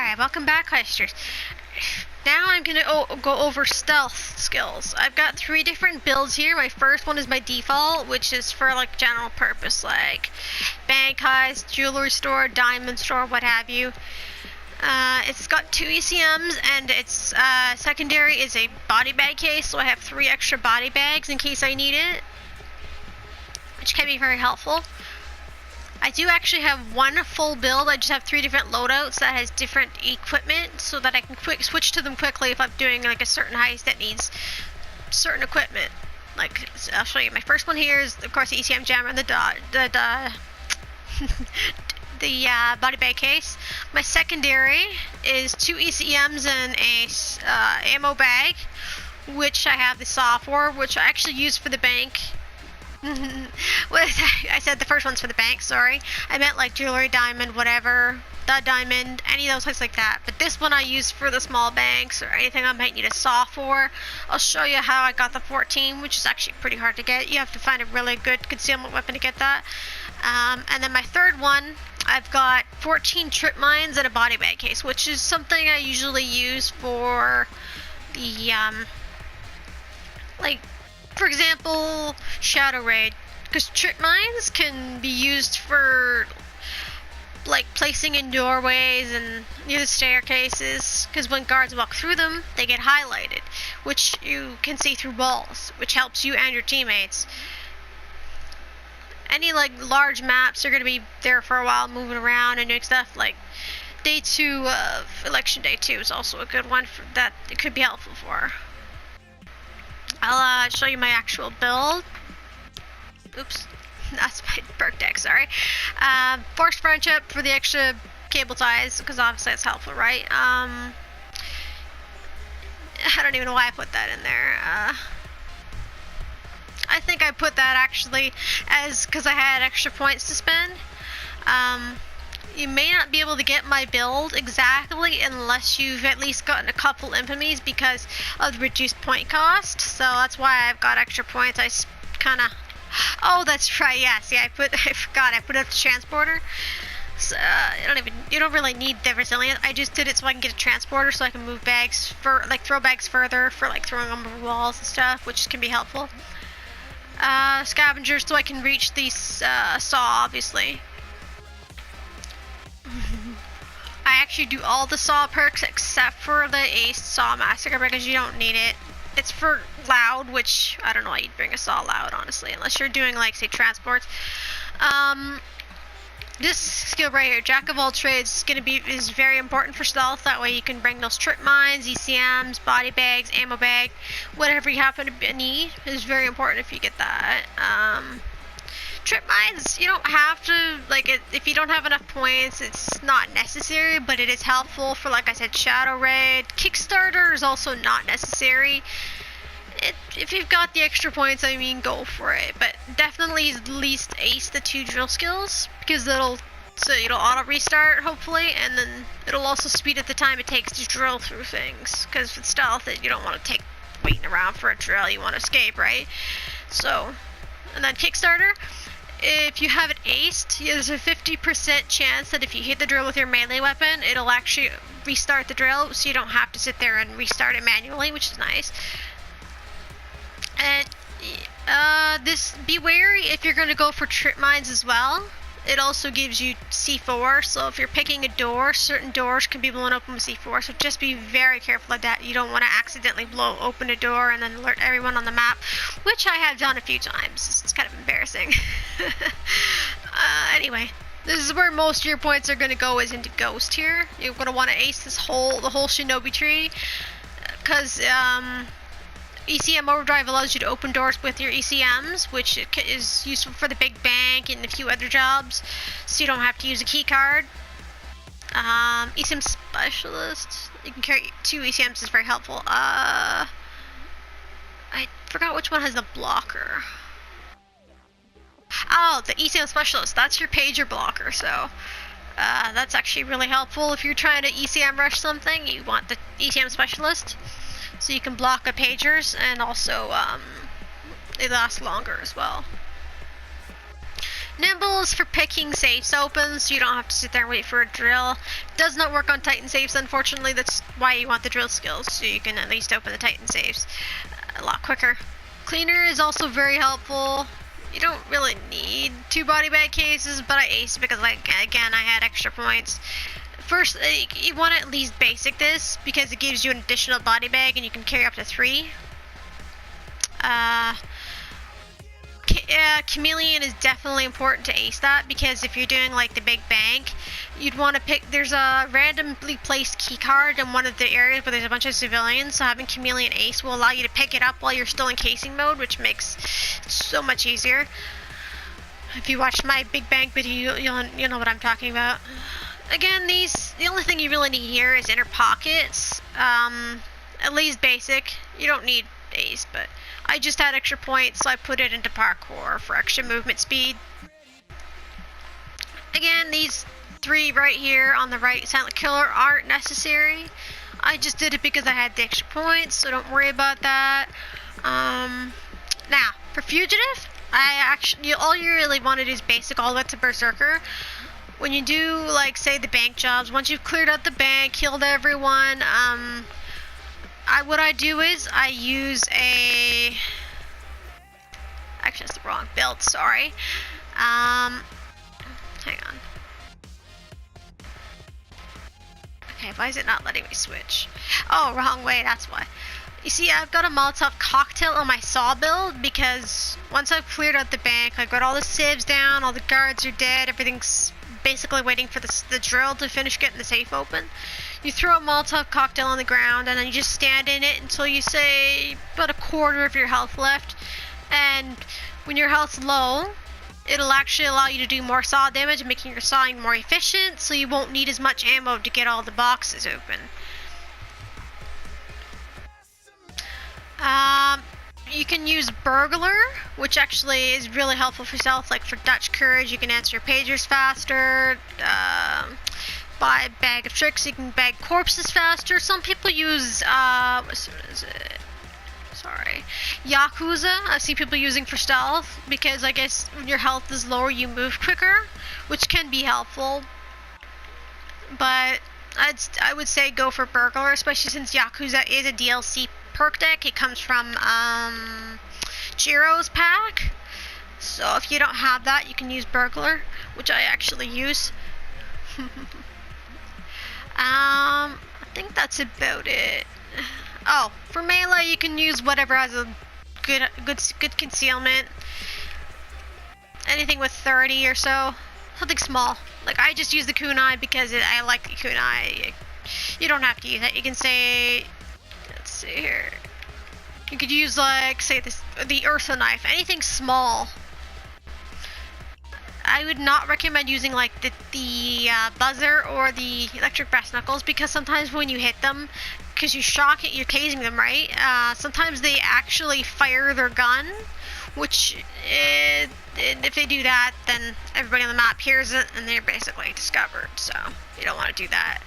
Alright, welcome back, heisters. Now I'm gonna go over stealth skills. I've got 3 different builds here. My first one is my default, which is for like general purpose, like bank heist, jewelry store, diamond store, what have you. It's got 2 ECMs, and its secondary is a body bag case, so I have 3 extra body bags in case I need it, which can be very helpful. I do actually have 1 full build. I just have 3 different loadouts that has different equipment so that I can switch to them quickly if I'm doing like a certain heist that needs certain equipment. Like, I'll show you. My first one here is, of course, the ECM jammer and the body bag case. My secondary is 2 ECMs and a ammo bag, which I have the saw for, which I actually use for the bank. I said the first one's for the bank, sorry. I meant like jewelry, diamond, whatever, the diamond, any of those things like that. But this one I use for the small banks or anything I might need a saw for. I'll show you how I got the 14, which is actually pretty hard to get. You have to find a really good concealment weapon to get that. And then my third one, I've got 14 trip mines and a body bag case, which is something I usually use for the, like, for example, Shadow Raid, because trip mines can be used for like placing in doorways and near the staircases, because when guards walk through them, they get highlighted, which you can see through walls, which helps you and your teammates. Any like large maps are going to be there for a while, moving around and doing stuff. Like day 2 of election day 2 is also a good one for that. It could be helpful for. I'll show you my actual build. Oops, that's my perk deck, sorry. Forced friendship for the extra cable ties, because obviously it's helpful, right? I don't even know why I put that in there. I think I put that actually as because I had extra points to spend. You may not be able to get my build exactly unless you've at least gotten a couple infamies because of the reduced point cost. So that's why I've got extra points. I kind of... Oh, that's right. Yes, yeah. I forgot. I put up the transporter. So you don't really need the resilient. I just did it so I can get a transporter so I can move bags for like throw bags further for like throwing them over walls and stuff, which can be helpful. Scavengers so I can reach the saw, obviously. I actually do all the saw perks except for the Ace Saw Massacre because you don't need it. It's for loud, which I don't know why you'd bring a saw loud, honestly, unless you're doing like, say, transports. This skill right here, Jack of all trades, is very important for stealth. That way you can bring those trip mines, ECMs, body bags, ammo bag, whatever you happen to need is very important if you get that. Trip mines, you don't have to, like, if you don't have enough points, it's not necessary, but it is helpful for, like I said, Shadow Raid. Kickstarter is also not necessary. If you've got the extra points, I mean, go for it, but definitely at least ace the 2 drill skills, because it'll auto restart, hopefully, and then it'll also speed up the time it takes to drill through things, because with stealth, you don't want to take waiting around for a drill, you want to escape, right? So, and then Kickstarter, if you have it aced, there's a 50% chance that if you hit the drill with your melee weapon, it'll actually restart the drill, so you don't have to sit there and restart it manually, which is nice. And be wary if you're going to go for trip mines as well. It also gives you C4, so if you're picking a door, certain doors can be blown open with C4, so just be very careful of that. You don't want to accidentally blow open a door and then alert everyone on the map, which I have done a few times. It's kind of embarrassing. Anyway, this is where most of your points are going to go, is into Ghost here. You're going to want to ace the whole Shinobi tree, because ECM Overdrive allows you to open doors with your ECMs, which is useful for the big bank and a few other jobs, so you don't have to use a key card. ECM Specialist, you can carry 2 ECMs, is very helpful. I forgot which one has the blocker. Oh, the ECM Specialist, that's your pager blocker, so that's actually really helpful. If you're trying to ECM rush something, you want the ECM Specialist. So you can block a pagers, and also they last longer as well. Nimble is for picking safes open, so you don't have to sit there and wait for a drill. Does not work on Titan safes, unfortunately. That's why you want the drill skills, so you can at least open the Titan safes a lot quicker. Cleaner is also very helpful. You don't really need 2 body bag cases, but I aced because, like, again, I had extra points. First, you want to at least basic this because it gives you an additional body bag and you can carry up to 3. Chameleon is definitely important to ace that, because if you're doing like the big bank, you'd want to pick, there's a randomly placed key card in one of the areas where there's a bunch of civilians, so having Chameleon ace will allow you to pick it up while you're still in casing mode, which makes it so much easier. If you watch my big bank video, you'll know what I'm talking about. Again, the only thing you really need here is inner pockets, at least basic. You don't need ace, but I just had extra points, so I put it into parkour for extra movement speed. Again, these 3 right here on the right, silent killer, aren't necessary. I just did it because I had the extra points, so don't worry about that. Now, for fugitive, all you really want to do is basic all the way to berserker. When you do, like, say, the bank jobs, once you've cleared out the bank, killed everyone, what I do is I use a... Actually, that's the wrong build, sorry. Hang on. Okay, why is it not letting me switch? Oh, wrong way, that's why. You see, I've got a Molotov cocktail on my saw build because once I've cleared out the bank, I've got all the civs down, all the guards are dead, everything's basically waiting for the drill to finish getting the safe open. You throw a Molotov cocktail on the ground and then you just stand in it until you say about a quarter of your health left. And when your health's low, it'll actually allow you to do more saw damage, making your sawing more efficient, so you won't need as much ammo to get all the boxes open. You can use burglar, which actually is really helpful for stealth, like for Dutch courage. You can answer your pagers faster. Buy a bag of tricks, you can bag corpses faster. Some people use what is it? Sorry, Yakuza. I've seen people using for stealth because I guess when your health is lower, you move quicker, which can be helpful. But I would say go for burglar, especially since Yakuza is a DLC perk deck. It comes from Jiro's pack. So if you don't have that, you can use burglar, which I actually use. I think that's about it. Oh, for melee, you can use whatever has a good concealment. Anything with 30 or so, something small. Like I just use the kunai because I like the kunai. You don't have to use it. You can say, let's see here. You could use like say the Ursa knife. Anything small. I would not recommend using like the buzzer or the electric brass knuckles, because sometimes when you hit them, because you shock it, you're tasing them, right? Sometimes they actually fire their gun, which if they do that, then everybody on the map hears it and they're basically discovered. So you don't want to do that.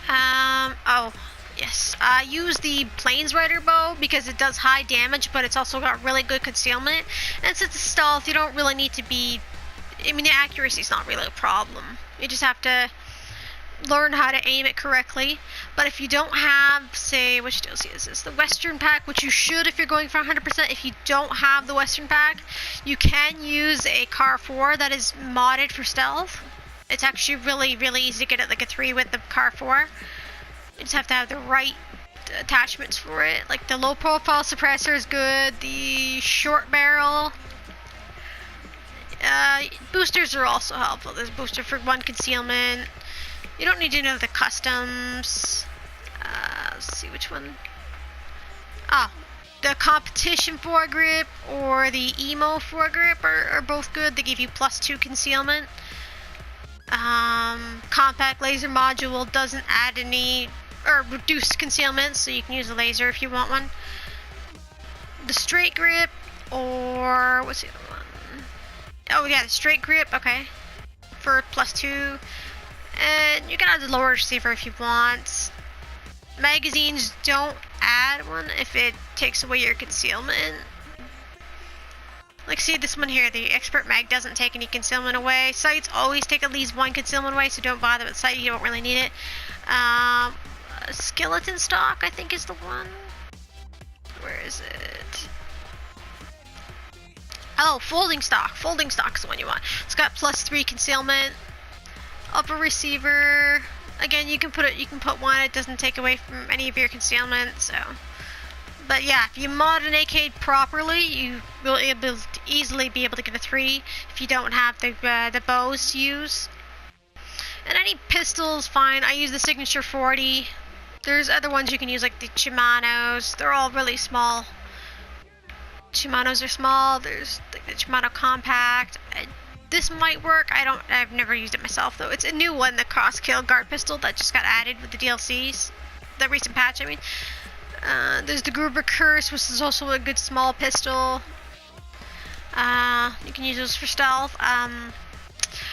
Oh. Yes, use the Plains Rider bow because it does high damage, but it's also got really good concealment. And since it's stealth, you don't really need to be... I mean, the accuracy is not really a problem. You just have to learn how to aim it correctly. But if you don't have, say, which DLC is this? The Western pack, which you should if you're going for 100%. If you don't have the Western pack, you can use a Car 4 that is modded for stealth. It's actually really, really easy to get it like a 3 with the Car 4. You just have to have the right attachments for it. Like the low profile suppressor is good. The short barrel. Boosters are also helpful. There's a booster for 1 concealment. You don't need to know the customs. Let's see which one. The competition foregrip or the emo foregrip are both good. They give you +2 concealment. Compact laser module doesn't add any or reduce concealment, so you can use a laser if you want one. The straight grip, or what's the other one? Oh yeah, the straight grip, okay, for +2. And you can add the lower receiver if you want. Magazines don't add one if it takes away your concealment. Like, see this one here, the Expert Mag doesn't take any concealment away. Sights always take at least one concealment away, so don't bother with sight, you don't really need it. Skeleton Stock, I think, is the one. Where is it? Oh, Folding Stock. Folding Stock is the one you want. It's got +3 concealment. Upper Receiver. Again, you can put one, it doesn't take away from any of your concealment, so. But yeah, if you mod an AK properly, you will easily be able to get a 3 if you don't have the bows to use. And any pistols, fine. I use the Signature 40. There's other ones you can use, like the Shimanos. They're all really small. Shimanos are small. There's like the Shimano Compact. This might work. I've never used it myself though. It's a new one, the Crosskill Guard Pistol that just got added with the DLCs, the recent patch. I mean. There's the Gruber Curse, which is also a good small pistol. You can use those for stealth.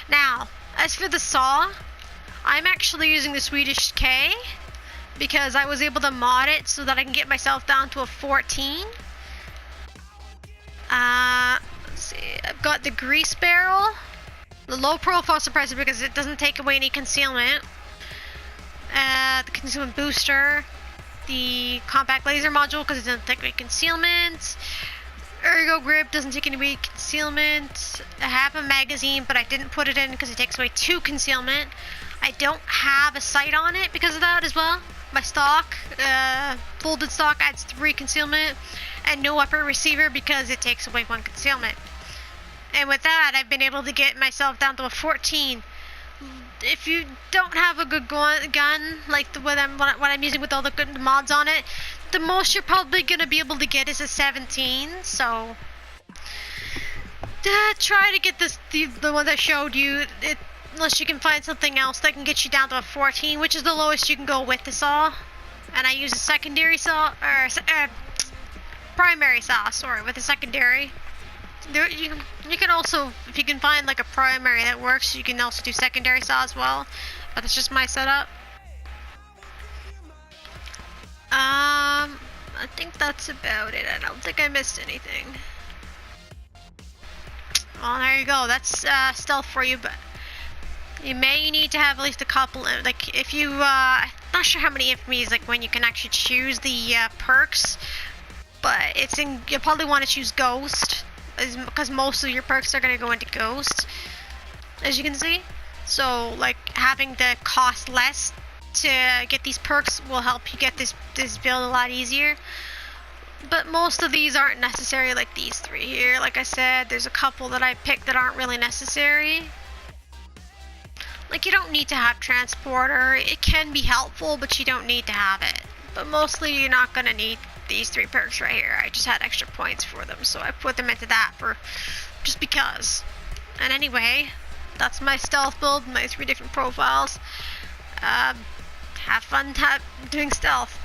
Now, as for the saw, I'm actually using the Swedish K because I was able to mod it so that I can get myself down to a 14. Let's see, I've got the Grease Barrel, the low profile suppressor because it doesn't take away any concealment. The concealment booster. The compact laser module because it doesn't take away concealment. Ergo grip doesn't take away concealment. I have a magazine, but I didn't put it in because it takes away 2 concealment. I don't have a sight on it because of that as well. My stock, folded stock, adds 3 concealment, and no upper receiver because it takes away 1 concealment. And with that, I've been able to get myself down to a 14. If you don't have a good gun, like what I'm using with all the good mods on it, the most you're probably going to be able to get is a 17, so try to get the one that I showed you, unless you can find something else that can get you down to a 14, which is the lowest you can go with the saw. And I use a secondary saw, or primary saw, sorry, with a secondary. You can also, if you can find like a primary that works, you can also do secondary saw as well. But that's just my setup. I think that's about it. I don't think I missed anything. Well, there you go. That's stealth for you, but you may need to have at least a couple. Like if you, not sure how many infamies, like when you can actually choose the perks, but you'll probably want to choose Ghost. Because most of your perks are going to go into Ghost, as you can see. So, like, having to cost less to get these perks will help you get this build a lot easier. But most of these aren't necessary, like these 3 here. Like I said, there's a couple that I picked that aren't really necessary. Like, you don't need to have Transporter. It can be helpful, but you don't need to have it. But mostly, you're not going to need these 3 perks right here. I just had extra points for them, so I put them into that for just because. And anyway, that's my stealth build, my 3 different profiles. Have fun doing stealth.